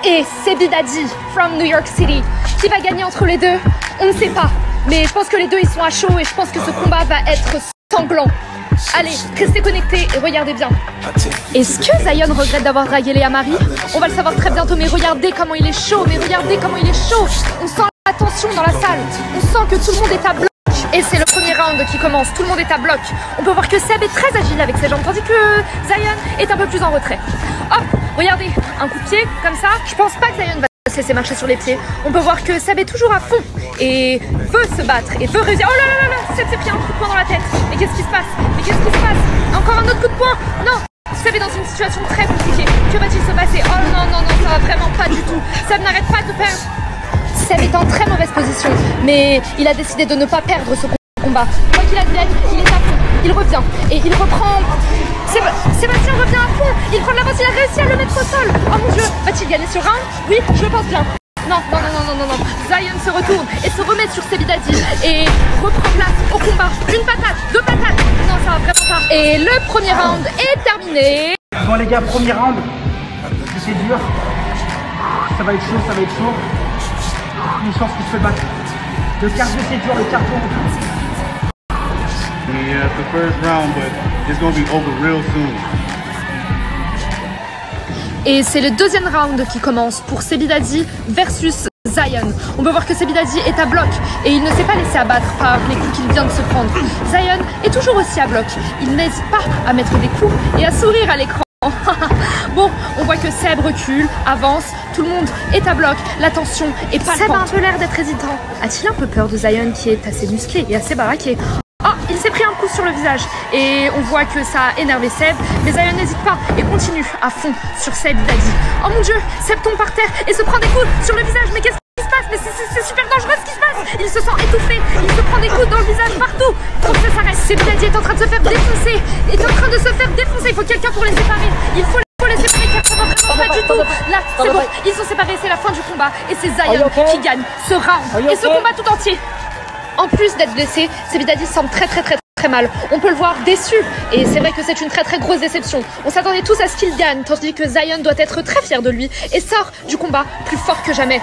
et Sebidadi from New York City. Qui va gagner entre les deux? On ne sait pas. Mais je pense que les deux ils sont à chaud et je pense que ce combat va être sanglant. Allez, restez connectés et regardez bien. Est-ce que Zion regrette d'avoir dragué Léa Marie? On va le savoir très bientôt, mais regardez comment il est chaud, On sent la tension dans la salle, on sent que tout le monde est à bloc. Et c'est le premier round qui commence, tout le monde est à bloc. On peut voir que Seb est très agile avec ses jambes, tandis que Zion est un peu plus en retrait. Hop, regardez, un coup de pied comme ça. Je pense pas que Zion va se laisser marcher sur les pieds. On peut voir que Seb est toujours à fond et veut se battre et veut réussir. Oh là là là là, Seb s'est pris un coup de poing dans la tête. Mais qu'est-ce qui se passe? Encore un autre coup de poing? Non, Seb est dans une situation très compliquée. Que va-t-il se passer? Oh non, non, non, ça va vraiment pas du tout. Seb n'arrête pas de perdre. Seb est en très mauvaise position, mais il a décidé de ne pas perdre ce combat. Quoi qu'il advienne, il est à fond, il revient et il reprend. Sébastien revient à fond, il prend de l'avance, il a réussi à le mettre au sol. Oh mon Dieu, va-t-il gagner ce round? Oui, je pense bien. Non. Zion se retourne et se remet sur Sebidadi et reprend place au combat. Une patate, deux patates. Non, ça va vraiment pas. Et le premier round est terminé. Bon les gars, premier round. C'est dur. Ça va être chaud. Une chance qu'il se fait battre. Le cardio c'est dur, le cardio. Yeah, it's the first round, but it's gonna be over real soon. Et c'est le deuxième round qui commence pour Sebidadi versus Zion. On peut voir que Sebidadi est à bloc et il ne s'est pas laissé abattre par les coups qu'il vient de se prendre. Zion est toujours aussi à bloc. Il n'hésite pas à mettre des coups et à sourire à l'écran. Bon, on voit que Seb recule, avance, tout le monde est à bloc, la tension est palpable. Seb a un peu l'air d'être hésitant. A-t-il un peu peur de Zion qui est assez musclé et assez baraqué? Oh, il s'est pris un coup sur le visage et on voit que ça a énervé Seb, mais Zion n'hésite pas et continue à fond sur Sebidadi. Oh mon Dieu, Seb tombe par terre et se prend des coups sur le visage, mais qu'est-ce qui se passe? Mais c'est super dangereux ce qui se passe. Il se sent étouffé, il se prend des coups dans le visage partout. Faut que ça s'arrête. Sebidadi est en train de se faire défoncer, il faut quelqu'un pour les séparer. Il faut les séparer car ça va vraiment pas du tout. Là, c'est bon, ils sont séparés, c'est la fin du combat et c'est Zion qui gagne ce round et ce combat tout entier. En plus d'être blessé, Sebidadi semble très mal. On peut le voir déçu et c'est vrai que c'est une très grosse déception. On s'attendait tous à ce qu'il gagne, tandis que Zion doit être très fier de lui et sort du combat plus fort que jamais.